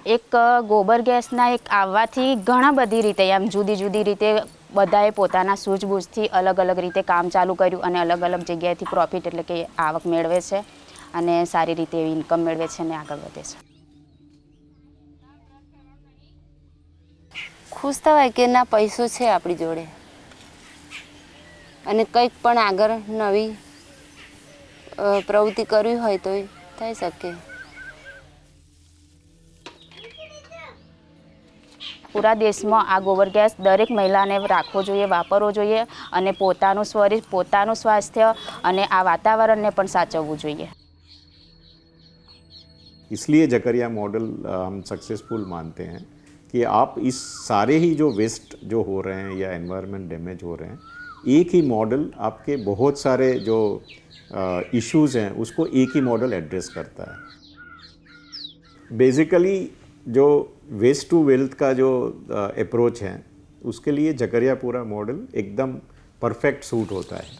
એક ગોબર ગેસના એક આવવાથી ઘણા બધી રીતે આમ જુદી જુદી રીતે બધાએ પોતાના સૂઝબૂઝથી અલગ અલગ રીતે કામ ચાલુ કર્યું અને અલગ અલગ જગ્યાએથી પ્રોફિટ એટલે કે આવક મેળવે છે અને સારી રીતે એવી ઇન્કમ મેળવે છે અને આગળ વધે છે. ખુશ થવાય કે ના પૈસો છે આપણી જોડે અને કંઈક પણ આગળ નવી પ્રવૃત્તિ કરવી હોય તો થઈ શકે. પૂરા દેશમાં આ ગોબર ગેસ દરેક મહિલાને રાખવો જોઈએ, વાપરવો જોઈએ અને પોતાનું શરીર, પોતાનું સ્વાસ્થ્ય અને આ વાતાવરણને પણ સાચવવું જોઈએ. इसलिए जकरिया मॉडल हम सक्सेसफुल मानते हैं कि आप इस सारे ही जो वेस्ट जो हो रहे हैं या एनवायरनमेंट डैमेज हो रहे हैं, एक ही मॉडल आपके बहुत सारे जो इश्यूज़ हैं उसको एक ही मॉडल एड्रेस करता है. बेसिकली जो वेस्ट टू वेल्थ का जो अप्रोच है उसके लिए जकरियापुरा मॉडल एकदम परफेक्ट सूट होता है.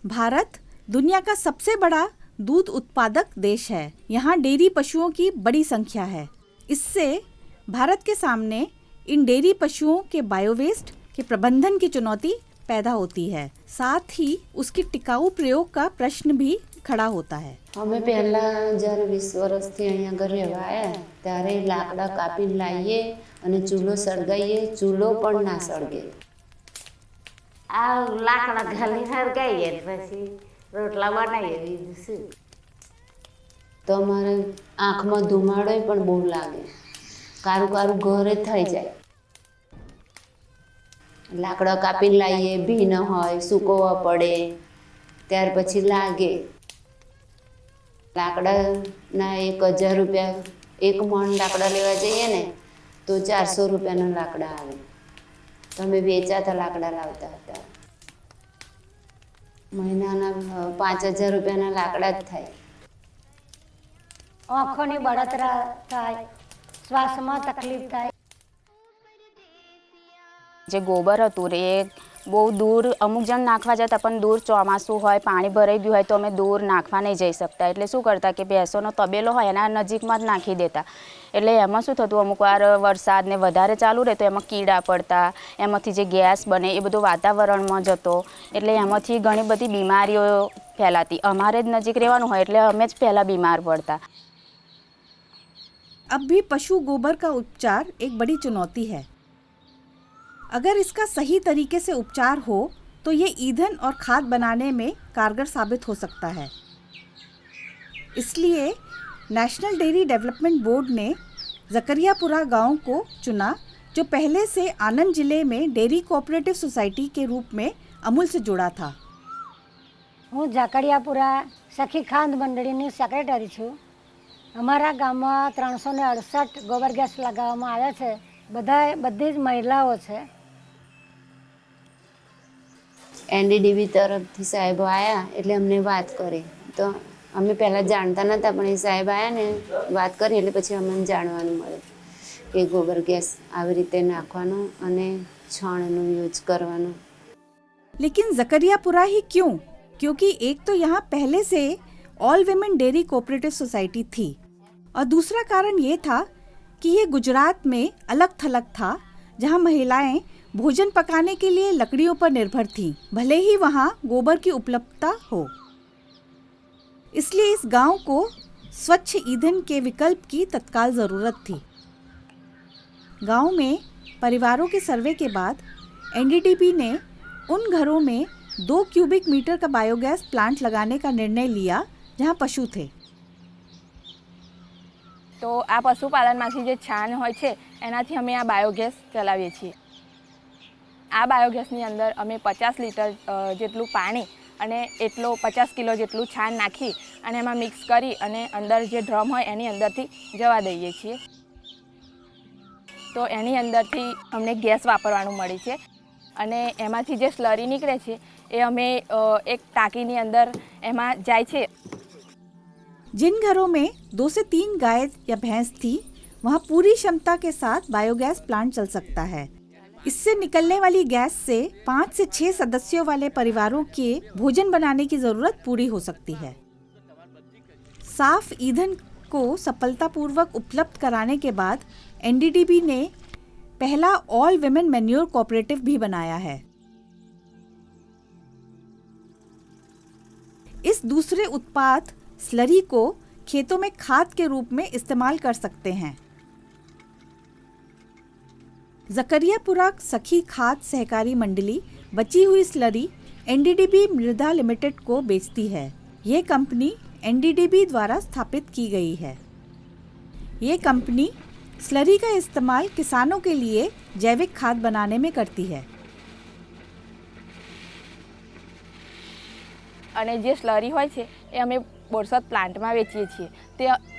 भारत दुनिया का सबसे बड़ा दूध उत्पादक देश है. यहाँ डेयरी पशुओं की बड़ी संख्या है. इससे भारत के सामने इन डेयरी पशुओं के बायोवेस्ट के प्रबंधन की चुनौती पैदा होती है. साथ ही उसकी टिकाऊ प्रयोग का प्रश्न भी खड़ा होता है. અમે પહેલાં જ્યારે 20 વર્ષથી અહીંયા આગળ રહેવા આવ્યા ત્યારે લાકડા કાપીને લાવીએ અને ચૂલો સળગાવીએ. ચૂલો પણ ના સળગે. આ લાકડા ઘાલી હરગાઈએ પછી રોટલા બનાવીએ બીજું શું. તો અમારે આંખમાં ધુમાડો પણ બહુ લાગે. કારું કારું ઘરે થઈ જાય. લાકડા કાપીને લાવીએ, ભી ન હોય, સૂકવવા પડે, ત્યાર પછી લાગે. લાકડાના 1000 રૂપિયા, એક મણ લાકડા લેવા જઈએ ને તો 400 રૂપિયાના લાકડા આવે. તો અમે વેચાતા લાકડા લાવતા હતા. મહિનાના 5000 રૂપિયાના લાકડા જ થાય. આંખોની બળતરા થાય, શ્વાસમાં તકલીફ થાય. જે ગોબર હતું એ બહુ દૂર અમુક જણ નાખવા જતા પણ દૂર ચોમાસું હોય, પાણી ભરાઈ ગયું હોય તો અમે દૂર નાખવા નહીં જઈ શકતા. એટલે શું કરતા કે ભેંસોનો તબેલો હોય એના નજીકમાં જ નાખી દેતા. એટલે એમાં શું થતું, અમુક વાર વરસાદ ને વધારે ચાલુ રહે તો એમાં કીડા પડતા, એમાંથી જે ગેસ બને એ બધું વાતાવરણમાં જતો. એટલે એમાંથી ઘણી બધી બીમારીઓ ફેલાતી. અમારે જ નજીક રહેવાનું હોય એટલે અમે જ પહેલાં બીમાર પડતા. अब भी पशु गोबर का उपचार एक बड़ी चुनौती है. अगर इसका सही तरीके से उपचार हो तो ये ईंधन और खाद बनाने में कारगर साबित हो सकता है. इसलिए नेशनल डेयरी डेवलपमेंट बोर्ड ने जकरियापुरा गांव को चुना, जो पहले से आनंद जिले में डेयरी कोऑपरेटिव सोसाइटी के रूप में अमूल से जुड़ा था. હું ઝાકડિયાપુરા સખી ખાંડ મંડળીની સેક્રેટરી છું. અમારા ગામમાં 368 ગોબર ગેસ લગાવવામાં આવે છે. બધી જ મહિલાઓ છે. એનડીડીબી તરફથી સાહેબો આવ્યા એટલે અમને વાત કરી. તો અમે પહેલાં જાણતા નહોતા પણ એ સાહેબ આવ્યા ને વાત કરી એટલે પછી અમને જાણવાનું મળે કે ગોબર ગેસ આવી રીતે નાખવાનો અને છાણનો યુઝ કરવાનો. लेकिन जकरियापुरा ही क्यों? क्योंकि एक तो यहाँ पहले से all women dairy cooperative society थी और दूसरा कारण ये था कि ये गुजरात में अलग थलग था, जहाँ महिलाएं भोजन पकाने के लिए लकड़ियों पर निर्भर थीं, भले ही वहाँ गोबर की उपलब्धता हो. इसलिए इस गांव को स्वच्छ ईंधन के विकल्प की तत्काल ज़रूरत थी. गांव में परिवारों के सर्वे के बाद एनडीडीबी ने उन घरों में 2 क्यूबिक मीटर का बायोगैस प्लांट लगाने का निर्णय लिया जहाँ पशु थे. તો આ પશુપાલનમાંથી જે છાણ હોય છે એનાથી અમે આ બાયોગેસ ચલાવીએ છીએ. આ બાયોગેસની અંદર અમે 50 લીટર જેટલું પાણી અને એટલો 50 કિલો જેટલું છાણ નાખી અને એમાં મિક્સ કરી અને અંદર જે ડ્રમ હોય એની અંદરથી જવા દઈએ છીએ. તો એની અંદરથી અમને ગેસ વાપરવાનું મળે છે અને એમાંથી જે સ્લરી નીકળે છે એ અમે એક ટાંકીની અંદર એમાં જાય છે. जिन घरों में 2 से 3 गाय या भैंस थी वहाँ पूरी क्षमता के साथ बायोगैस प्लांट चल सकता है. इससे निकलने वाली गैस से 5 से 6 सदस्यों वाले परिवारों के भोजन बनाने की जरूरत पूरी हो सकती है. साफ ईंधन को सफलतापूर्वक उपलब्ध कराने के बाद एनडीडीबी ने पहला ऑल विमेन मैन्योर कोऑपरेटिव भी बनाया है. इस दूसरे उत्पाद स्लरी को खेतों में खाद के रूप में इस्तेमाल कर सकते हैं. जकरियापुरा सखी खाद सहकारी मंडली बची हुई स्लरी एनडीडीबी मृदा लिमिटेड को बेचती है. ये कंपनी एनडीडीबी द्वारा स्थापित की गई है. ये कंपनी स्लरी का इस्तेमाल किसानों के लिए जैविक खाद बनाने में करती है. અને જે સ્લરી હોય છે એ અમે બોરસદ પ્લાન્ટમાં વેચીએ છીએ.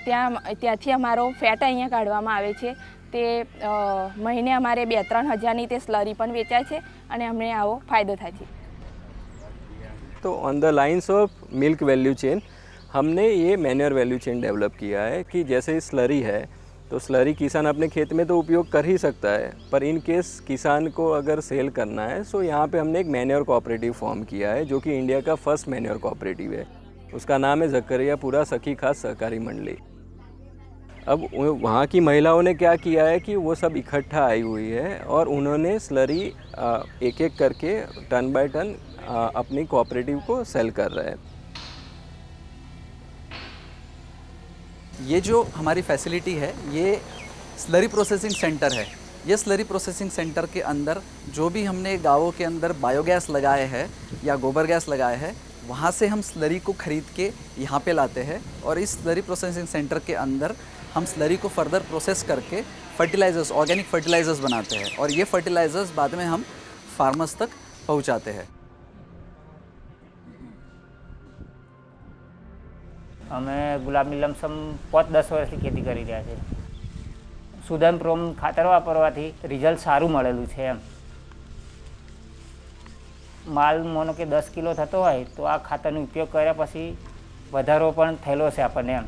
ત્યાંથી અમારો ફેટ અહીંયા કાઢવામાં આવે છે. તે મહિને અમારે 2-3 હજારની તે સ્લરી પણ વેચાય છે અને અમને આવો ફાયદો થાય છે. तो on the lines of milk value chain हमने ये मैन्योर वैल्यू चेन डेवलप किया है कि जैसे स्लरी है तो स्लरी किसान अपने खेत में तो उपयोग कर ही सकता है, पर इन केस किसान को अगर सेल करना है सो यहाँ पे हमने एक मैन्योर कोऑपरेटिव फॉर्म किया है जो कि इंडिया का फर्स्ट मैन्योर कोऑपरेटिव है. उसका नाम है जकरियापुरा सखी खाद सहकारी मंडली. अब वहाँ की महिलाओं ने क्या किया है कि वो सब इकट्ठा आई हुई है और उन्होंने स्लरी एक एक करके टन बाय टन अपनी कोऑपरेटिव को सेल कर रहे हैं. ये जो हमारी फैसिलिटी है ये स्लरी प्रोसेसिंग सेंटर है. ये स्लरी प्रोसेसिंग सेंटर के अंदर जो भी हमने गाँवों के अंदर बायोगैस लगाए हैं या गोबर गैस लगाए हैं वहाँ से हम स्लरी को ख़रीद के यहाँ पे लाते हैं और इस स्लरी प्रोसेसिंग सेंटर के अंदर हम स्लरी को फर्दर प्रोसेस करके फर्टिलाइज़र्स, ऑर्गेनिक फर्टिलाइज़र्स बनाते हैं और ये फर्टिलाइज़र्स बाद में हम फार्मर्स तक पहुँचाते हैं. અમે ગુલાબની લમસમ 5-10 વર્ષથી ખેતી કરી રહ્યા છે. સુદાન પ્રોમ ખાતર વાપરવાથી રિઝલ્ટ સારું મળેલું છે. એમ માલ માનો કે 10 કિલો થતો હોય તો આ ખાતરનો ઉપયોગ કર્યા પછી વધારો પણ થયેલો છે આપણને. એમ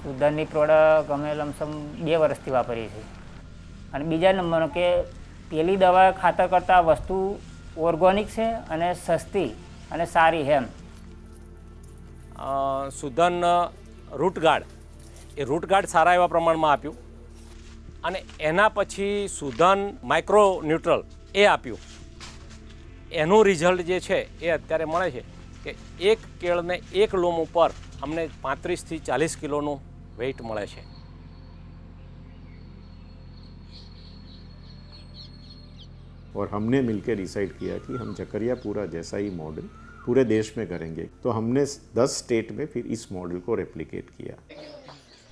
સુદાનની પ્રોડક્ટ અમે લમસમ 2 વર્ષથી વાપરીએ છીએ. અને બીજા નંબરનો કે પેલી દવા ખાતર કરતાં વસ્તુ ઓર્ગોનિક છે અને સસ્તી અને સારી છે. એમ સુદન રૂટગાર્ડ એ રૂટગાર્ડ સારા એવા પ્રમાણમાં આપ્યું અને એના પછી સુદન માઇક્રો ન્યુટ્રલ એ આપ્યું. એનું રિઝલ્ટ જે છે એ અત્યારે મળે છે કે એક કેળને એક લોમ ઉપર અમને 35થી 40 કિલોનું વેઇટ મળે છે. और हमने मिलकर डिसाइड किया कि हम जकरियापुरा जैसा ही मॉडल पूरे देश में करेंगे. तो हमने 10 स्टेट में फिर इस मॉडल को रेप्लिकेट किया.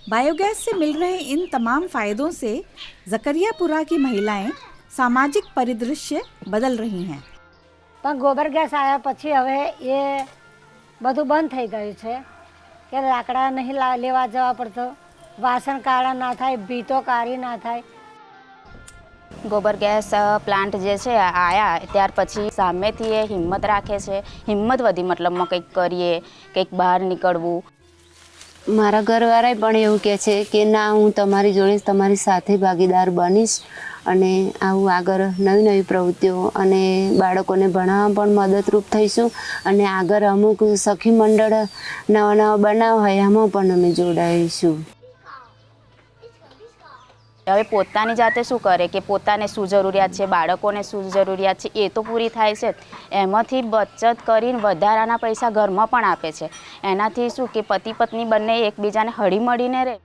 बायोगैस से मिल रहे इन तमाम फायदों से जकरियापुरा की महिलाएं सामाजिक परिदृश्य बदल रही हैं. પણ ગોબર ગેસ આવ્યા પછી હવે એ બધું બંધ થઈ ગયું છે કે લાકડા નહીં લેવા જવા પડતો, વાસણ કાળા ના થાય, ભીતો કાળી ના થાય. ગોબર ગેસ પ્લાન્ટ જે છે આયા ત્યાર પછી સામેથી એ હિંમત રાખે છે. હિંમત વધી મતલબમાં કંઈક કરીએ, કંઈક બહાર નીકળવું. મારા ઘરવાળાએ પણ એવું કહે છે કે ના હું તમારી જોડે તમારી સાથે ભાગીદાર બનીશ અને આવું આગળ નવી નવી પ્રવૃત્તિઓ અને બાળકોને ભણાવવા પણ મદદરૂપ થઈશું અને આગળ અમુક સખી મંડળ નવા નવા બનાવ હોય એમાં પણ અમે જોડાઈશું. હવે પોતાની જાતે શું કરે કે પોતાને શું જરૂરિયાત છે, બાળકોને શું જરૂરિયાત છે એ તો પૂરી થાય છે. એમાંથી બચત કરીને વધારાના પૈસા ઘરમાં પણ આપે છે. એનાથી શું કે પતિ પત્ની બંને એકબીજાને હળીમળીને રહે.